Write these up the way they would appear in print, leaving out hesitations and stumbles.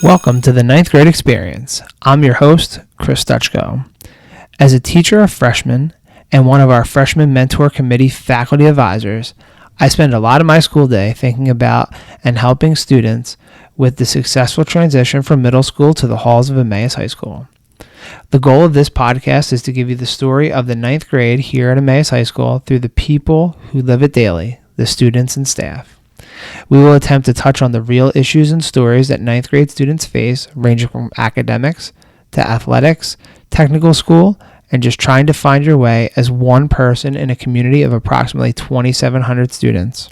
Welcome to the ninth grade experience. I'm your host, Chris Dutchko. As a teacher of freshmen and one of our freshman mentor committee faculty advisors, I spend a lot of my school day thinking about and helping students with the successful transition from middle school to the halls of Emmaus High School. The goal of this podcast is to give you the story of the ninth grade here at Emmaus High School through the people who live it daily, the students and staff. We will attempt to touch on the real issues and stories that ninth grade students face, ranging from academics to athletics, technical school, and just trying to find your way as one person in a community of approximately 2,700 students.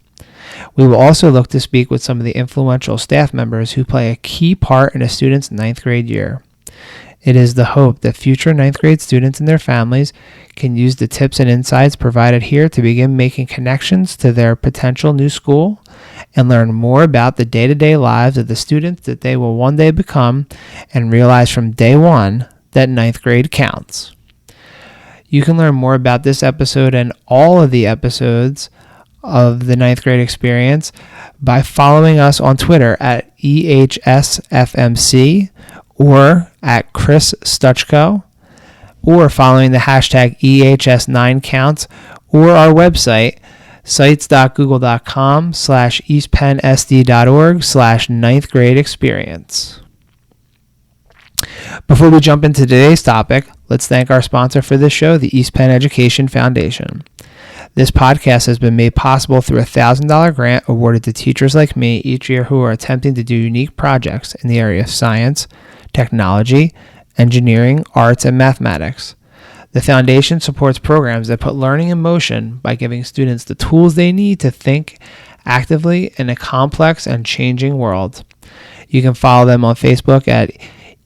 We will also look to speak with some of the influential staff members who play a key part in a student's ninth grade year. It is the hope that future ninth grade students and their families can use the tips and insights provided here to begin making connections to their potential new school and learn more about the day-to-day lives of the students that they will one day become and realize from day one that ninth grade counts. You can learn more about this episode and all of the episodes of the ninth grade experience by following us on Twitter at EHSFMC or at Chris Stutchko, or following the hashtag EHS9counts, or our website, sites.google.com/eastpennsd.org/ninth grade experience. Before we jump into today's topic, let's thank our sponsor for this show, the East Penn Education Foundation. This podcast has been made possible through a $1,000 grant awarded to teachers like me each year who are attempting to do unique projects in the area of science, technology, engineering, arts, and mathematics. The foundation supports programs that put learning in motion by giving students the tools they need to think actively in a complex and changing world. You can follow them on Facebook at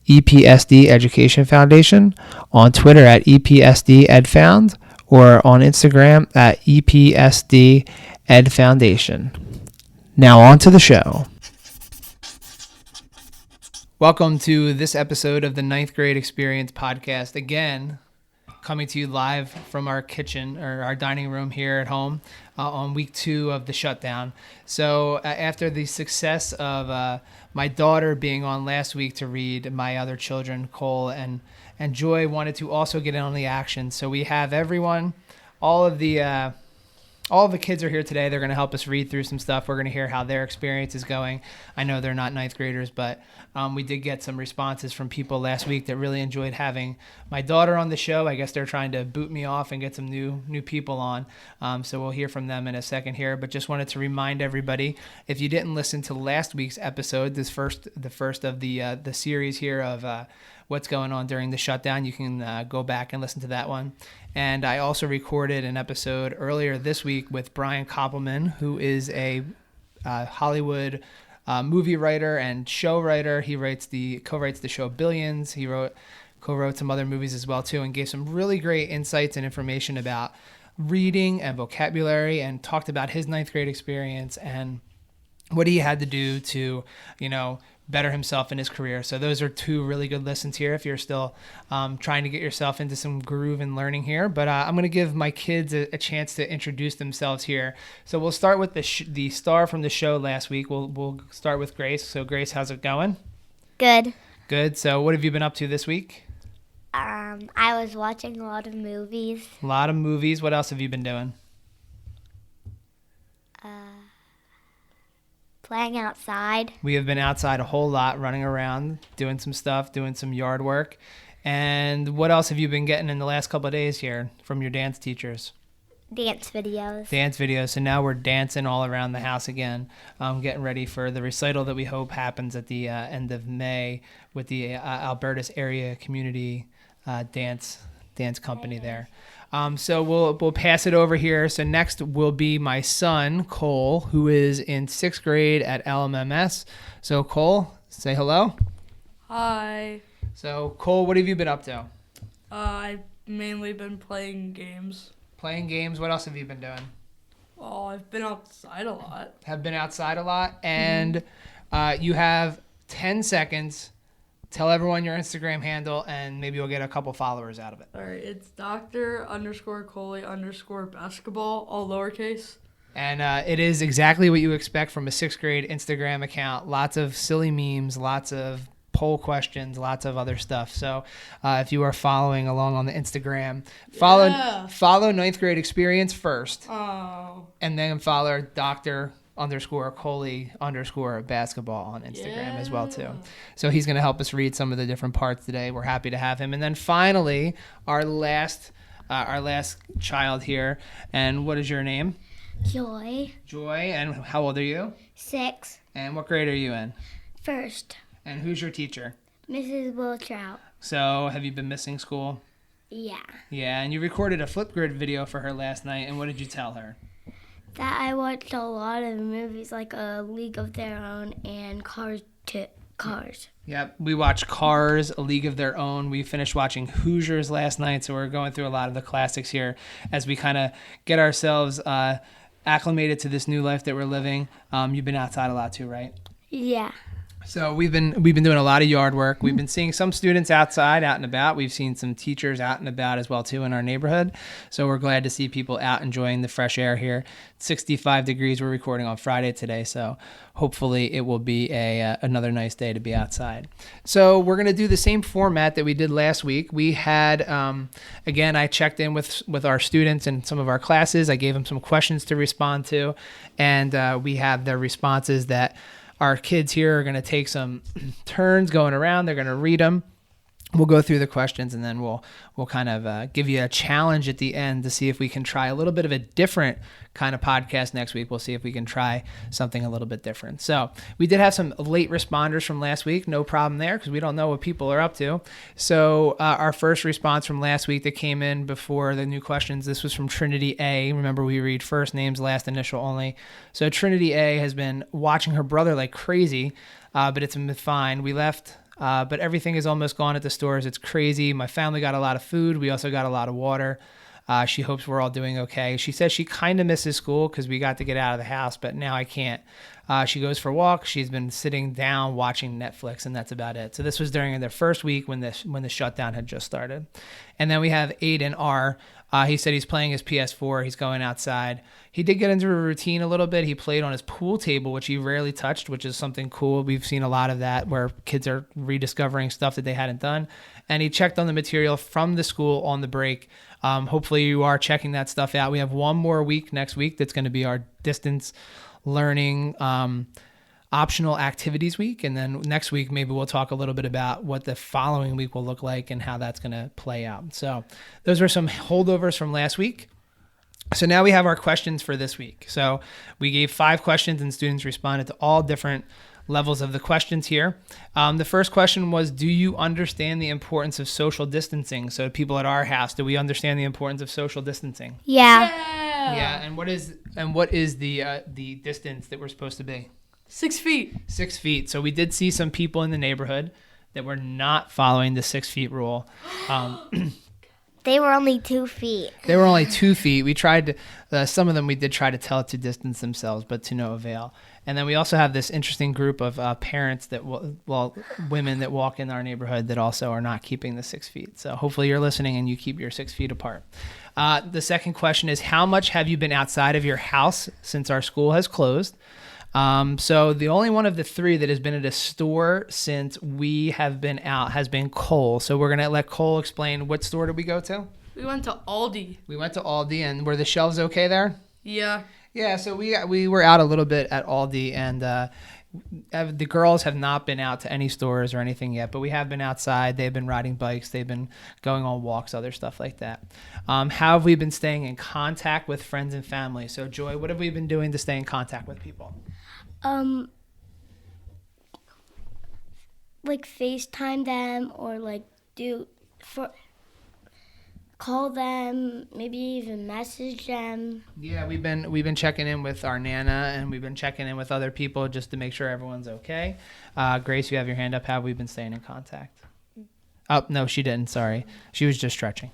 EPSD Education Foundation, on Twitter at EPSD EdFound, or on Instagram at EPSD Ed Foundation. Now on to the show. Welcome to this episode of the Ninth Grade Experience podcast. Again, coming to you live from our kitchen or our dining room here at home on week 2 of the shutdown. So after the success of my daughter being on last week to read, my other children, Cole and Joy, wanted to also get in on the action. So we have everyone, all of the kids are here today. They're going to help us read through some stuff. We're going to hear how their experience is going. I know they're not ninth graders, but we did get some responses from people last week that really enjoyed having my daughter on the show. I guess they're trying to boot me off and get some new people on. So we'll hear from them in a second here. But just wanted to remind everybody, if you didn't listen to last week's episode, the first of the series here of what's going on during the shutdown, you can go back and listen to that one. And I also recorded an episode earlier this week with Brian Koppelman, who is a Hollywood movie writer and show writer. He co-writes the show Billions. He co-wrote some other movies as well too, and gave some really great insights and information about reading and vocabulary, and talked about his ninth grade experience and what he had to do to, better himself in his career. So those are 2 really good listens here if you're still trying to get yourself into some groove and learning here. But I'm going to give my kids a chance to introduce themselves here. So we'll start with the star from the show last week. We'll start with Grace. So Grace, how's it going? Good. Good. So what have you been up to this week? I was watching a lot of movies. A lot of movies. What else have you been doing? Playing outside. We have been outside a whole lot, running around, doing some stuff, doing some yard work. And what else have you been getting in the last couple of days here from your dance teachers? Dance videos. Dance videos. So now we're dancing all around the house again, getting ready for the recital that we hope happens at the end of May with the Albertus Area Community Dance Company there. So we'll pass it over here. So next will be my son, Cole, who is in 6th grade at LMMS. So Cole, say hello. Hi. So Cole, what have you been up to? I've mainly been playing games. Playing games. What else have you been doing? Well, I've been outside a lot. Have been outside a lot. And you have 10 seconds. Tell everyone your Instagram handle, and maybe you'll get a couple followers out of it. All right, it's Dr._Coley_basketball, all lowercase. And it is exactly what you expect from a 6th grade Instagram account. Lots of silly memes, lots of poll questions, lots of other stuff. So if you are following along on the Instagram, follow Ninth Grade Experience first. Oh. And then follow Dr.Coley_basketball on Instagram as well too. So he's going to help us read some of the different parts today. We're happy to have him. And then finally, our last child here. And what is your name? Joy. Joy. And how old are you? 6. And what grade are you in? First. And who's your teacher? Mrs. Wiltrout. So have you been missing school? Yeah. Yeah, and you recorded a Flipgrid video for her last night, and what did you tell her? That I watched a lot of movies like A League of Their Own and Cars. Yep, we watched Cars, A League of Their Own. We finished watching Hoosiers last night, so we're going through a lot of the classics here as we kind of get ourselves acclimated to this new life that we're living. You've been outside a lot too, right? Yeah. So we've been doing a lot of yard work. We've been seeing some students outside, out and about. We've seen some teachers out and about as well too in our neighborhood. So we're glad to see people out enjoying the fresh air here. 65 degrees. We're recording on Friday today, so hopefully it will be another nice day to be outside. So we're gonna do the same format that we did last week. We had again, I checked in with our students and some of our classes. I gave them some questions to respond to, and we have their responses that our kids here are going to take some turns going around. They're going to read them. We'll go through the questions, and then we'll kind of give you a challenge at the end to see if we can try a little bit of a different kind of podcast next week. We'll see if we can try something a little bit different. So we did have some late responders from last week. No problem there because we don't know what people are up to. So our first response from last week that came in before the new questions, this was from Trinity A. Remember, we read first names, last initial only. So Trinity A has been watching her brother like crazy, but it's been fine. We left... but everything is almost gone at the stores. It's crazy. My family got a lot of food. We also got a lot of water. She hopes we're all doing okay. She says she kind of misses school because we got to get out of the house, but now I can't. She goes for walks. She's been sitting down watching Netflix, and that's about it. So this was during their first week when the shutdown had just started. And then we have Aiden R. He said he's playing his PS4. He's going outside. He did get into a routine a little bit. He played on his pool table, which he rarely touched, which is something cool. We've seen a lot of that where kids are rediscovering stuff that they hadn't done. And he checked on the material from the school on the break. Hopefully you are checking that stuff out. We have one more week next week that's going to be our distance learning optional activities week. And then next week, maybe we'll talk a little bit about what the following week will look like and how that's going to play out. So those were some holdovers from last week. So now we have our questions for this week. So we gave 5 questions and students responded to all different levels of the questions here. The first question was, do you understand the importance of social distancing? So people at our house, do we understand the importance of social distancing? Yeah. Yeah. And what is the distance that we're supposed to be? 6 feet. 6 feet. So we did see some people in the neighborhood that were not following the 6 feet rule. They were only 2 feet. They were only 2 feet. We tried to, some of them we did try to tell to distance themselves, but to no avail. And then we also have this interesting group of parents that, women that walk in our neighborhood that also are not keeping the 6 feet. So hopefully you're listening and you keep your 6 feet apart. The second question is, how much have you been outside of your house since our school has closed? So the only one of the 3 that has been at a store since we have been out has been Cole. So we're going to let Cole explain, what store did we go to? We went to Aldi. We went to Aldi, and were the shelves okay there? Yeah. Yeah, so we were out a little bit at Aldi, and the girls have not been out to any stores or anything yet, but we have been outside. They've been riding bikes. They've been going on walks, other stuff like that. How have we been staying in contact with friends and family? So, Joy, what have we been doing to stay in contact with people? Like FaceTime them or call them, maybe even message them. Yeah, we've been checking in with our Nana, and we've been checking in with other people just to make sure everyone's okay. Grace, you have your hand up. How have we been staying in contact? Oh, no, she didn't. Sorry. She was just stretching.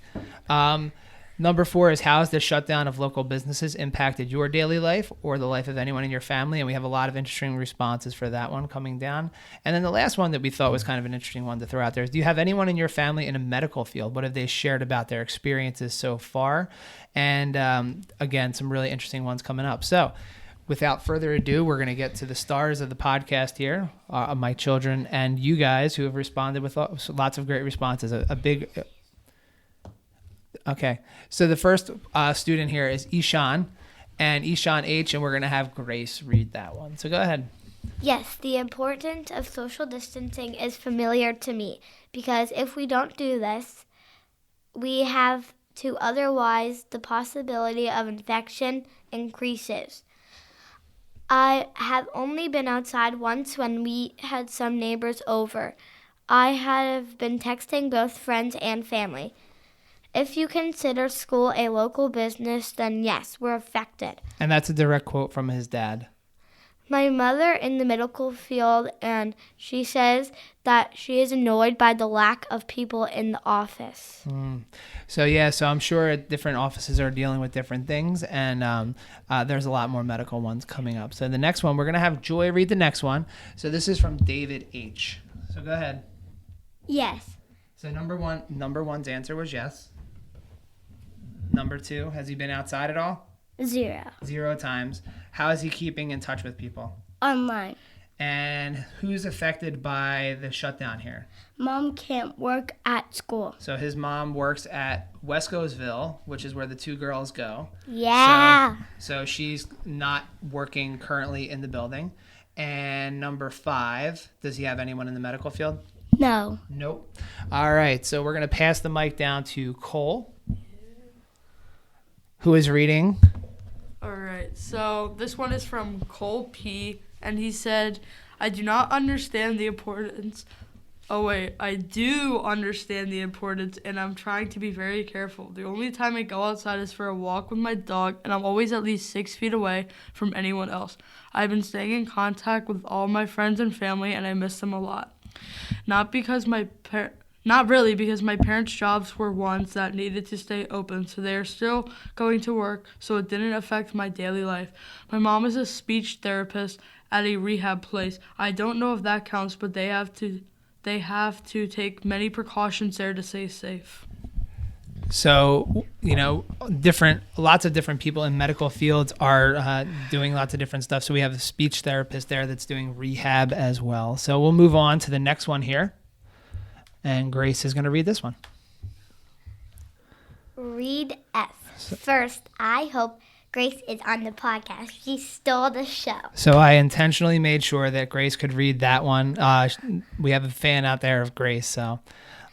Number 4 is, how has the shutdown of local businesses impacted your daily life or the life of anyone in your family? And we have a lot of interesting responses for that one coming down. And then the last one that we thought was kind of an interesting one to throw out there is, do you have anyone in your family in a medical field? What have they shared about their experiences so far? And again, some really interesting ones coming up. So without further ado, we're going to get to the stars of the podcast here, my children and you guys who have responded with lots of great responses. Okay, so the first student here is Ishan, and Ishan H, and we're going to have Grace read that one. So go ahead. Yes, the importance of social distancing is familiar to me because if we don't do this, we have to otherwise the possibility of infection increases. I have only been outside once when we had some neighbors over. I have been texting both friends and family. If you consider school a local business, then yes, we're affected. And that's a direct quote from his dad. My mother in the medical field, and she says that she is annoyed by the lack of people in the office. So I'm sure different offices are dealing with different things, and there's a lot more medical ones coming up. So the next one, we're going to have Joy read the next one. So this is from David H. So go ahead. Yes. So number one's answer was yes. Number 2, has he been outside at all? 0. 0 times. How is he keeping in touch with people? Online. And who's affected by the shutdown here? Mom can't work at school. So his mom works at Wescosville, which is where the 2 girls go. Yeah. So she's not working currently in the building. And number 5, does he have anyone in the medical field? No. Nope. All right, so we're going to pass the mic down to Cole, who is reading. All right, so this one is from Cole P, and he said, I do understand the importance, and I'm trying to be very careful. The only time I go outside is for a walk with my dog, and I'm always at least 6 feet away from anyone else. I've been staying in contact with all my friends and family, and I miss them a lot. Not really, because my parents' jobs were ones that needed to stay open, so they are still going to work, so it didn't affect my daily life. My mom is a speech therapist at a rehab place. I don't know if that counts, but they have to take many precautions there to stay safe. So, lots of different people in medical fields are doing lots of different stuff. So we have a speech therapist there that's doing rehab as well. So we'll move on to the next one here. And Grace is going to read this one. Read F. First, I hope Grace is on the podcast. She stole the show. So I intentionally made sure that Grace could read that one. We have a fan out there of Grace, so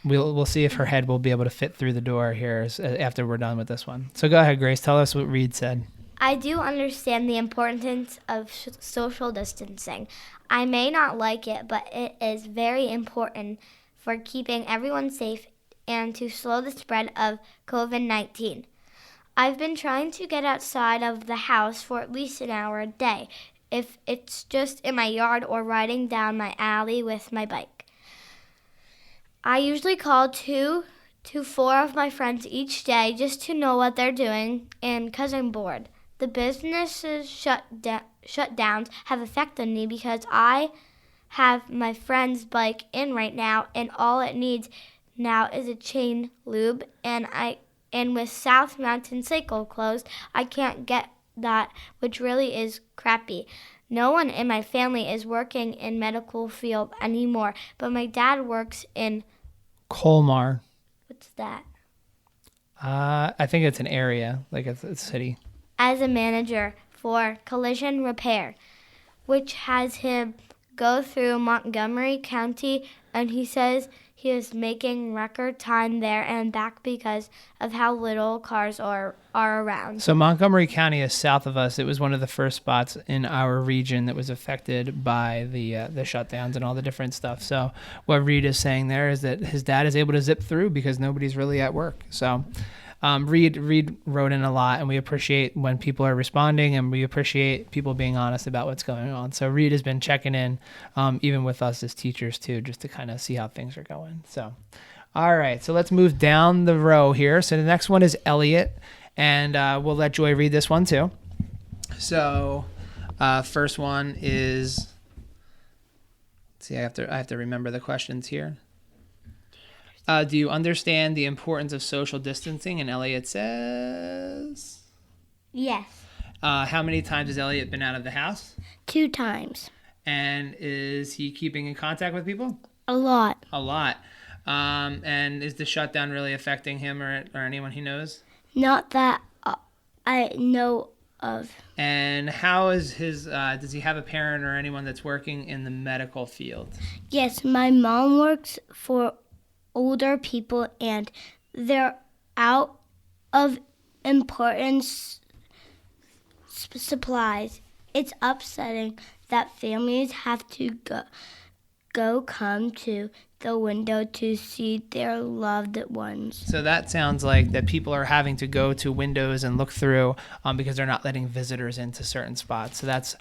we'll see if her head will be able to fit through the door here after we're done with this one. So go ahead, Grace. Tell us what Reed said. I do understand the importance of social distancing. I may not like it, but it is very important for keeping everyone safe and to slow the spread of COVID-19. I've been trying to get outside of the house for at least an hour a day, if it's just in my yard or riding down my alley with my bike. I usually call 2 to 4 of my friends each day just to know what they're doing and because I'm bored. The businesses shutdowns have affected me because I have my friend's bike in right now, and all it needs now is a chain lube, and with South Mountain Cycle closed, I can't get that, which really is crappy. No one in my family is working in medical field anymore, but my dad works in Colmar. What's that? I think it's an area, like it's a city. As a manager for collision repair, which has him go through Montgomery County, and he says he is making record time there and back because of how little cars are around. So Montgomery County is south of us. It was one of the first spots in our region that was affected by the shutdowns and all the different stuff. So what Reed is saying there is that his dad is able to zip through because nobody's really at work. So Reed wrote in a lot, and we appreciate when people are responding, and we appreciate people being honest about what's going on. So Reed has been checking in, even with us as teachers too, just to kind of see how things are going. So, all right, so let's move down the row here. So the next one is Elliot, and we'll let Joy read this one too. So first one is, let's see, I have to remember the questions here. Do you understand the importance of social distancing? And Elliot says... Yes. How many times has Elliot been out of the house? 2 times. And is he keeping in contact with people? A lot. A lot. And is the shutdown really affecting him or anyone he knows? Not that I know of. And how is his, does he have a parent or anyone that's working in the medical field? Yes, my mom works for older people, and they're out of important supplies. It's upsetting that families have to come to the window to see their loved ones. So that sounds like that people are having to go to windows and look through because they're not letting visitors into certain spots. So that's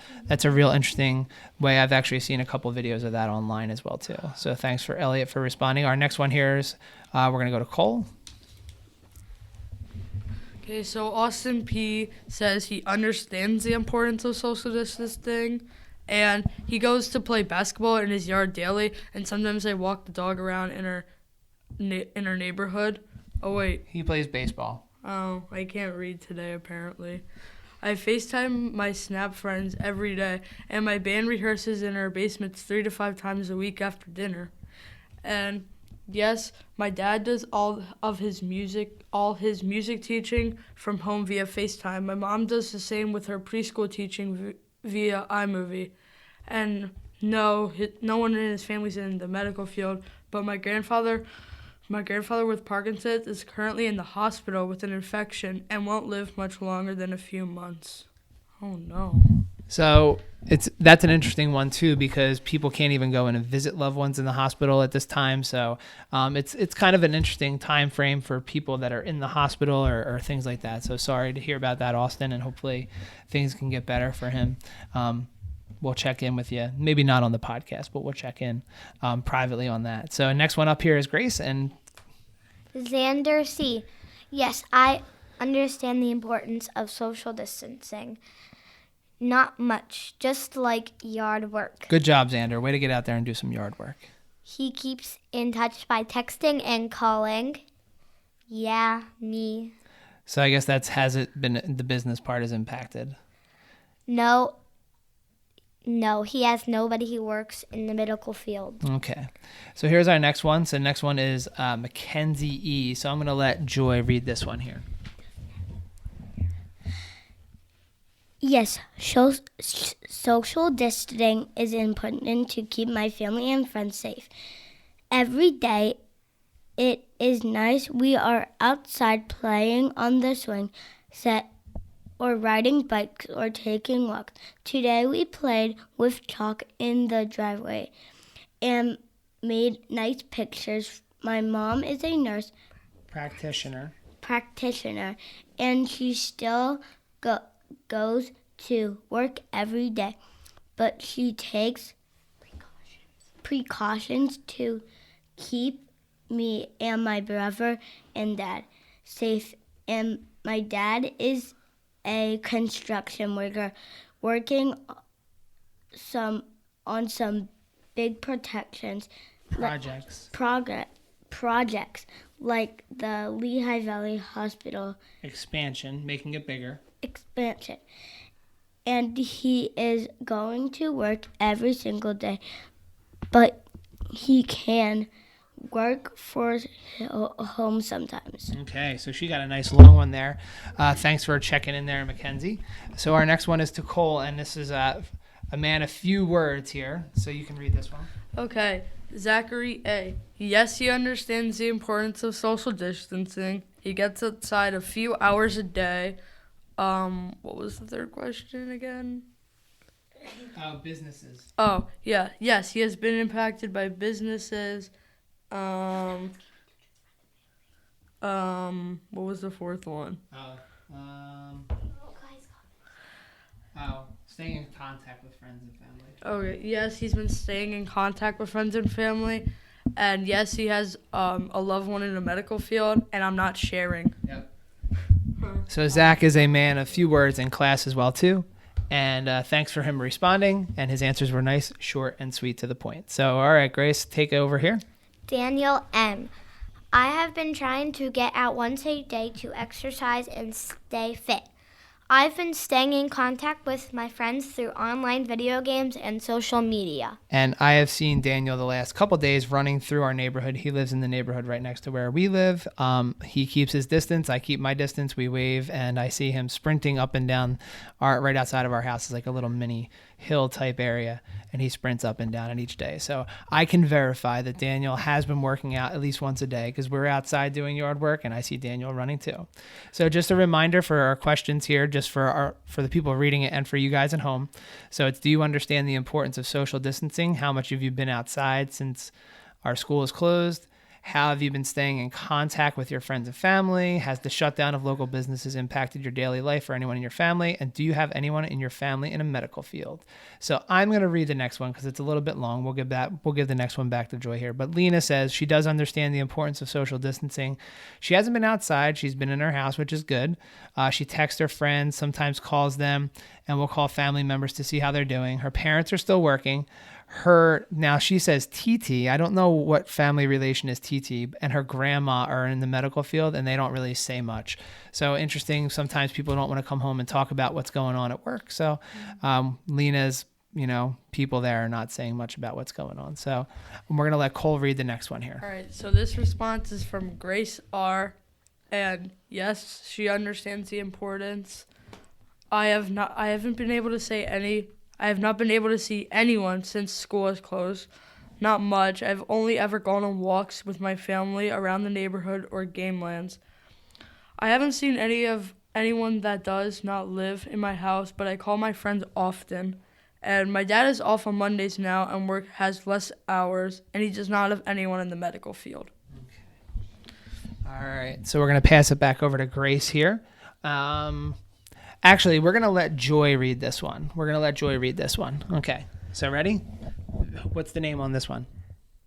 a real interesting way. I've actually seen a couple videos of that online as well too. So thanks for Elliot for responding. Our next one here is we're going to go to Cole. Okay, so Austin P. says he understands the importance of social distancing, and he goes to play basketball in his yard daily, and sometimes they walk the dog around in our neighborhood. Oh, wait. He plays baseball. Oh, I can't read today, apparently. I FaceTime my Snap friends every day, and my band rehearses in our basement 3 to 5 times a week after dinner. And yes, my dad does all his music teaching from home via FaceTime. My mom does the same with her preschool teaching via iMovie. And no one in his family's in the medical field, but my grandfather with Parkinson's is currently in the hospital with an infection and won't live much longer than a few months. Oh no. So that's an interesting one too, because people can't even go in and visit loved ones in the hospital at this time. So it's kind of an interesting time frame for people that are in the hospital or things like that. So sorry to hear about that, Austin, and hopefully things can get better for him. We'll check in with you. Maybe not on the podcast, but we'll check in privately on that. So next one up here is Grace and Xander C. Yes, I understand the importance of social distancing. Not much, just like yard work. Good job, Xander. Way to get out there and do some yard work. He keeps in touch by texting and calling. Yeah, me. So I guess has it been the business part is impacted? No, he has nobody who works in the medical field. Okay. So here's our next one. So the next one is Mackenzie E. So I'm going to let Joy read this one here. Yes, social distancing is important to keep my family and friends safe. Every day, it is nice. We are outside playing on the swing set or riding bikes or taking walks. Today, we played with chalk in the driveway and made nice pictures. My mom is a nurse practitioner, and she still goes to work every day, but she takes precautions to keep me and my brother and dad safe. And my dad is a construction worker working on some big projects like the Lehigh Valley Hospital expansion, making it bigger. And he is going to work every single day, but he can work for home sometimes. Okay, so she got a nice long one there. Thanks for checking in there, Mackenzie. So our next one is to Cole, and this is a man of few words here, so you can read this one. Okay, Zachary A. Yes, he understands the importance of social distancing. He gets outside a few hours a day. What was the third question again? Businesses. Oh, yeah. Yes, he has been impacted by businesses. What was the fourth one? Staying in contact with friends and family. Okay, yes, he's been staying in contact with friends and family. And yes, he has a loved one in the medical field, and I'm not sharing. Yep. So Zach is a man of few words in class as well, too. And thanks for him responding. And his answers were nice, short, and sweet to the point. So, all right, Grace, take it over here. Daniel M. I have been trying to get out once a day to exercise and stay fit. I've been staying in contact with my friends through online video games and social media. And I have seen Daniel the last couple days running through our neighborhood. He lives in the neighborhood right next to where we live. He keeps his distance. I keep my distance. We wave, and I see him sprinting up and down right outside of our house. It's like a little mini hill type area, and he sprints up and down it each day. So I can verify that Daniel has been working out at least once a day because we're outside doing yard work, and I see Daniel running too. So just a reminder for our questions here, just for the people reading it and for you guys at home. So it's, do you understand the importance of social distancing? How much have you been outside since our school is closed? How have you been staying in contact with your friends and family? Has the shutdown of local businesses impacted your daily life or anyone in your family? And do you have anyone in your family in a medical field? So I'm going to read the next one because it's a little bit long. We'll give the next one back to Joy here. But Lena says she does understand the importance of social distancing. She hasn't been outside. She's been in her house, which is good. She texts her friends, sometimes calls them, and will call family members to see how they're doing. Her parents are still working. Now she says TT. I don't know what family relation is TT, and her grandma are in the medical field, and they don't really say much. So interesting. Sometimes people don't want to come home and talk about what's going on at work. So Lena's, people there are not saying much about what's going on. So we're going to let Cole read the next one here. All right, so this response is from Grace R. And yes, she understands the importance. I have not been able to see anyone since school is closed. Not much. I've only ever gone on walks with my family around the neighborhood or game lands. I haven't seen anyone that does not live in my house, but I call my friends often. And my dad is off on Mondays now, and work has less hours, and he does not have anyone in the medical field. All right, so we're going to pass it back over to Grace here. Actually, we're going to let Joy read this one. Okay, so ready? What's the name on this one?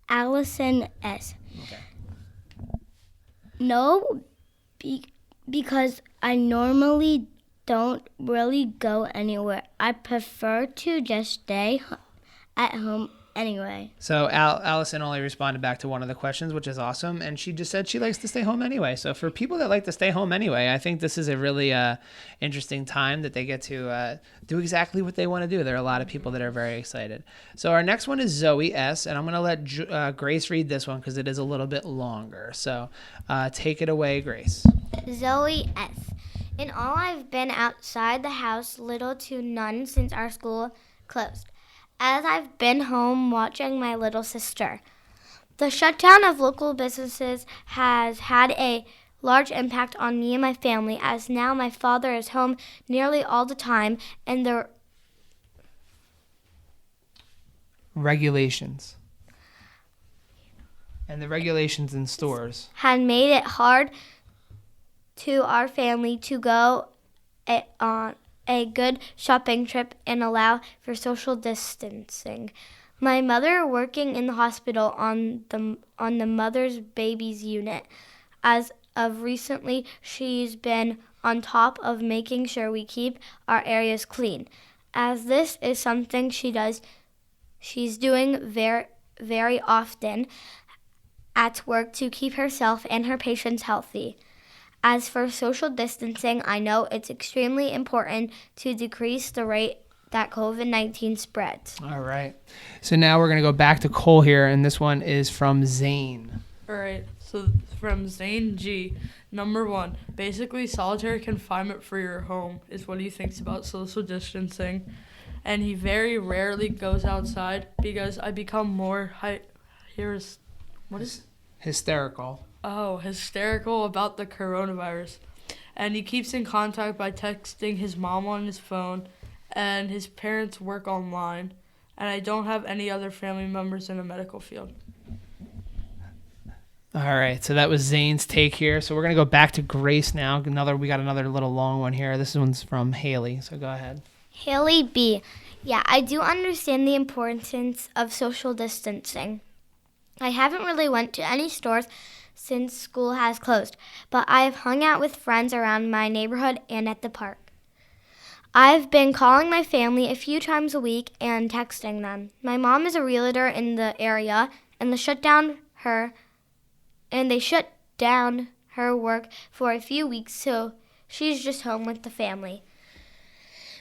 Allison S. Okay. No, because I normally don't really go anywhere. I prefer to just stay at home anyway. So Allison only responded back to one of the questions, which is awesome. And she just said she likes to stay home anyway. So for people that like to stay home anyway, I think this is a really interesting time that they get to do exactly what they want to do. There are a lot of people that are very excited. So our next one is Zoe S. And I'm going to let Grace read this one because it is a little bit longer. So take it away, Grace. Zoe S. In all, I've been outside the house little to none since our school closed, as I've been home watching my little sister. The shutdown of local businesses has had a large impact on me and my family, as now my father is home nearly all the time, and the regulations in stores had made it hard to our family to go on a good shopping trip and allow for social distancing. My mother working in the hospital on the mother's babies unit. As of recently, she's been on top of making sure we keep our areas clean. As this is something she's doing very, very often at work to keep herself and her patients healthy. As for social distancing, I know it's extremely important to decrease the rate that COVID-19 spreads. All right. So now we're going to go back to Cole here, and this one is from Zane. All right, so from Zane G. Number 1, basically solitary confinement for your home is what he thinks about social distancing. And he very rarely goes outside because I become more hysterical about the coronavirus. And he keeps in contact by texting his mom on his phone, and his parents work online. And I don't have any other family members in the medical field. All right, so that was Zane's take here. So we're going to go back to Grace now. We got another little long one here. This one's from Haley, so go ahead. Haley B. Yeah, I do understand the importance of social distancing. I haven't really went to any stores since school has closed, but I've hung out with friends around my neighborhood and at the park. I've been calling my family a few times a week and texting them. My mom is a realtor in the area, and they shut down her work for a few weeks, so she's just home with the family.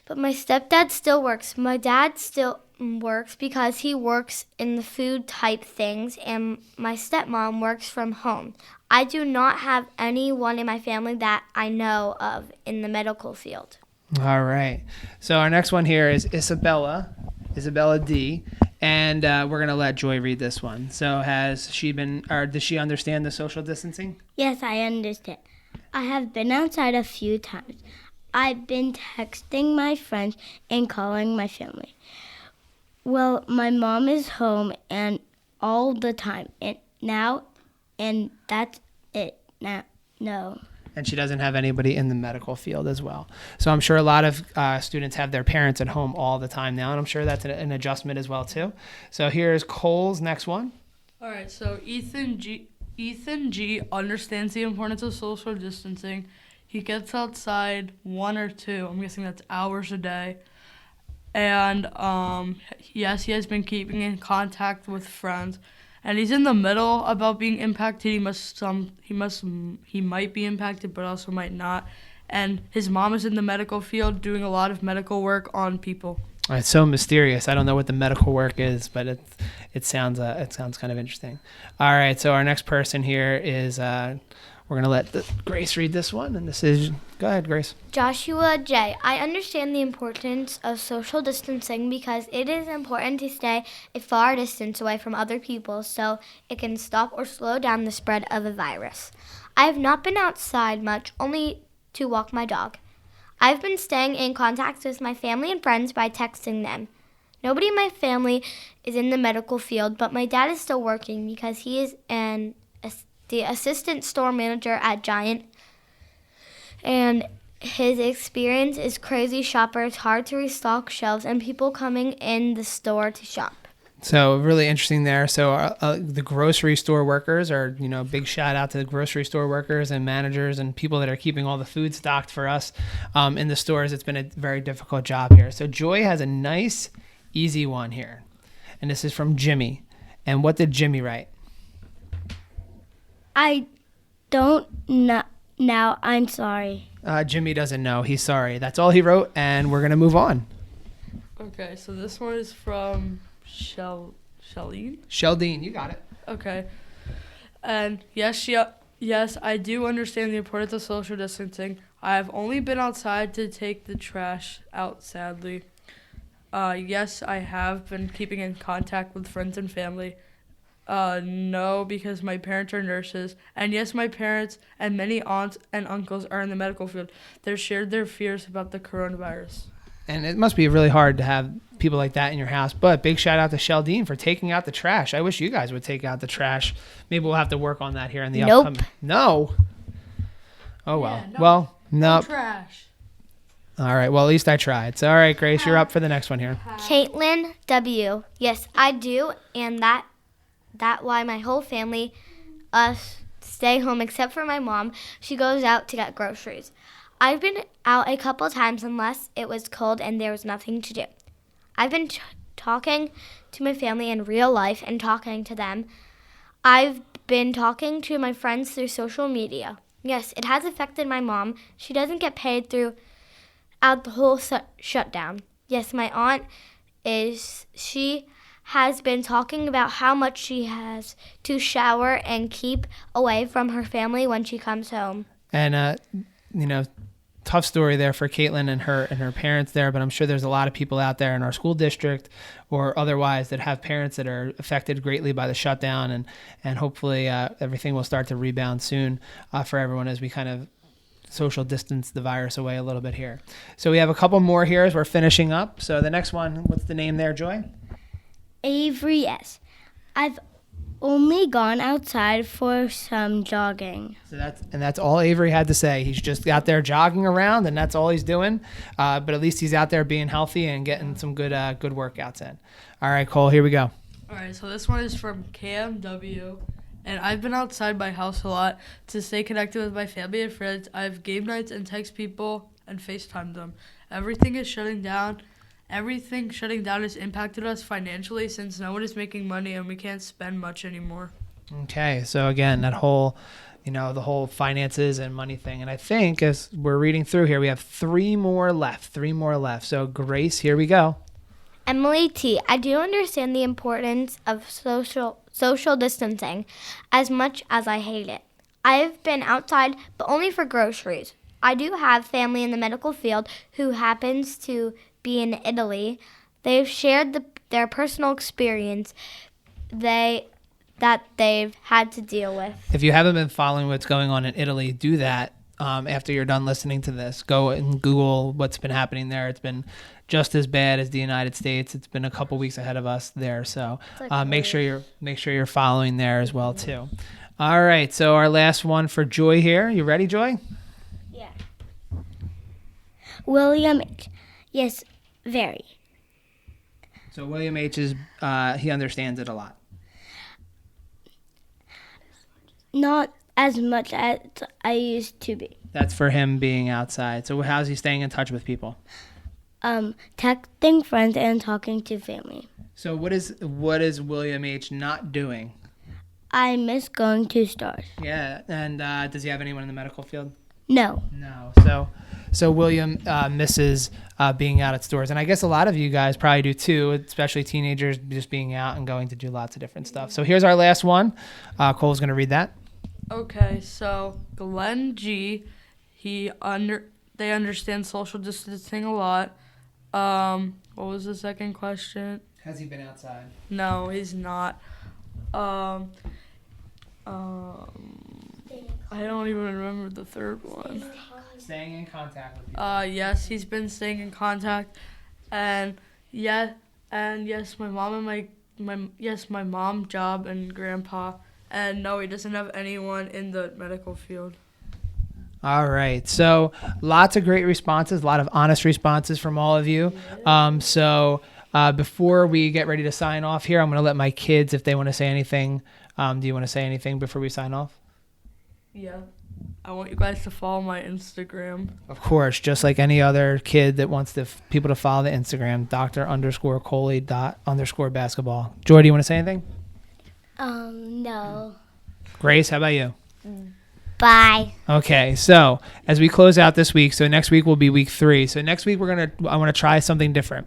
but my stepdad still works. My dad still works because he works in the food type things, and my stepmom works from home. I do not have anyone in my family that I know of in the medical field. All right. So our next one here is Isabella D. And we're going to let Joy read this one. So does she understand the social distancing? Yes, I understand. I have been outside a few times. I've been texting my friends and calling my family. Well, my mom is home and all the time and that's it. No. And she doesn't have anybody in the medical field as well. So I'm sure a lot of students have their parents at home all the time now, and I'm sure that's an adjustment as well too. So here's Cole's next one. All right, so Ethan G understands the importance of social distancing. He gets outside 1 or 2, I'm guessing that's hours a day. And yes, he has been keeping in contact with friends. And he's in the middle about being impacted. He might be impacted, but also might not. And his mom is in the medical field doing a lot of medical work on people. It's so mysterious. I don't know what the medical work is, but it sounds kind of interesting. All right, so our next person here is we're gonna let Grace read this one, and go ahead, Grace. Joshua J. I understand the importance of social distancing because it is important to stay a far distance away from other people so it can stop or slow down the spread of a virus. I have not been outside much, only to walk my dog. I've been staying in contact with my family and friends by texting them. Nobody in my family is in the medical field, but my dad is still working because he is the assistant store manager at Giant, and his experience is crazy shoppers, hard to restock shelves, and people coming in the store to shop. So really interesting there. So the grocery store workers are, big shout out to the grocery store workers and managers and people that are keeping all the food stocked for us in the stores. It's been a very difficult job here. So Joy has a nice, easy one here. And this is from Jimmy. And what did Jimmy write? I don't know. Now I'm sorry. Jimmy doesn't know. He's sorry. That's all he wrote, and we're going to move on. Okay, so this one is from Sheldine? Sheldine, you got it. Okay. And yes, I do understand the importance of social distancing. I have only been outside to take the trash out, sadly. Yes, I have been keeping in contact with friends and family. No, because my parents are nurses. And yes, my parents and many aunts and uncles are in the medical field. They've shared their fears about the coronavirus. And it must be really hard to have people like that in your house. But big shout out to Sheldine for taking out the trash. I wish you guys would take out the trash. Maybe we'll have to work on that here in the upcoming. No. Oh, well. Yeah, no. Well, no. Trash. All right. Well, at least I tried. So, all right, Grace, you're up for the next one here. Caitlin W. Yes, I do, and that why my whole family stay home except for my mom. She goes out to get groceries. I've been out a couple times unless it was cold and there was nothing to do. I've been talking to my family in real life and talking to them. I've been talking to my friends through social media. Yes, it has affected my mom. She doesn't get paid throughout the whole shutdown. Yes, my aunt she has been talking about how much she has to shower and keep away from her family when she comes home. And, tough story there for Caitlin and her parents there, but I'm sure there's a lot of people out there in our school district or otherwise that have parents that are affected greatly by the shutdown, and hopefully everything will start to rebound soon for everyone as we kind of social distance the virus away a little bit here. So we have a couple more here as we're finishing up. So the next one, what's the name there, Joy? Avery S. I've only gone outside for some jogging. So that's all Avery had to say. He's just out there jogging around, and that's all he's doing. But at least he's out there being healthy and getting some good workouts in. All right, Cole, here we go. All right, so this one is from KMW. And I've been outside my house a lot to stay connected with my family and friends. I have game nights and text people and FaceTime them. Everything shutting down has impacted us financially since no one is making money and we can't spend much anymore. Okay, so again, that whole, the whole finances and money thing. And I think as we're reading through here, we have three more left. So Grace, here we go. Emily T. I do understand the importance of social distancing as much as I hate it. I've been outside, but only for groceries. I do have family in the medical field who happens to be in Italy. They've shared their personal experience that they've had to deal with. If you haven't been following what's going on in Italy, do that after you're done listening to this. Go and Google what's been happening there. It's been just as bad as the United States. It's been a couple weeks ahead of us there. So make sure you're following there as well too. All right. So our last one for Joy here. You ready, Joy? Yeah. William H. Yes, very. So William H. is he understands it a lot. Not as much as I used to be. That's for him being outside. So how's he staying in touch with people? Texting friends and talking to family. So what is William H. not doing? I miss going to stores. Yeah, and does he have anyone in the medical field? No. No. So William misses being out at stores, and I guess a lot of you guys probably do too, especially teenagers, just being out and going to do lots of different stuff. So here's our last one. Cole's going to read that. Okay, so Glenn G, they understand social distancing a lot. What was the second question? Has he been outside? No, he's not. I don't even remember the third one. Staying in contact with people. Yes, he's been staying in contact, and yes, my mom and my mom, job, and grandpa, and no, he doesn't have anyone in the medical field. All right. So lots of great responses, a lot of honest responses from all of you. So before we get ready to sign off here, I'm going to let my kids, if they want to say anything. Do you want to say anything before we sign off? Yeah. I want you guys to follow my Instagram. Of course, just like any other kid that wants people to follow the Instagram, Dr._Coley._basketball. Joy, do you want to say anything? No. Grace, how about you? Bye. Okay, so as we close out this week, so next week will be week 3. So next week I want to try something different.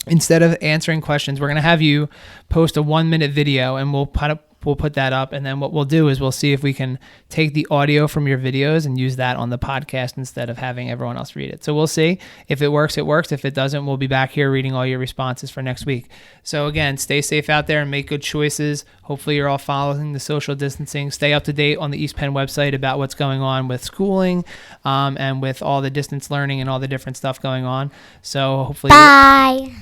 Instead of answering questions, we're going to have you post a 1-minute video, and we'll put that up. And then what we'll do is we'll see if we can take the audio from your videos and use that on the podcast instead of having everyone else read it. So we'll see. If it works, it works. If it doesn't, we'll be back here reading all your responses for next week. So again, stay safe out there and make good choices. Hopefully you're all following the social distancing. Stay up to date on the East Penn website about what's going on with schooling and with all the distance learning and all the different stuff going on. So hopefully... Bye.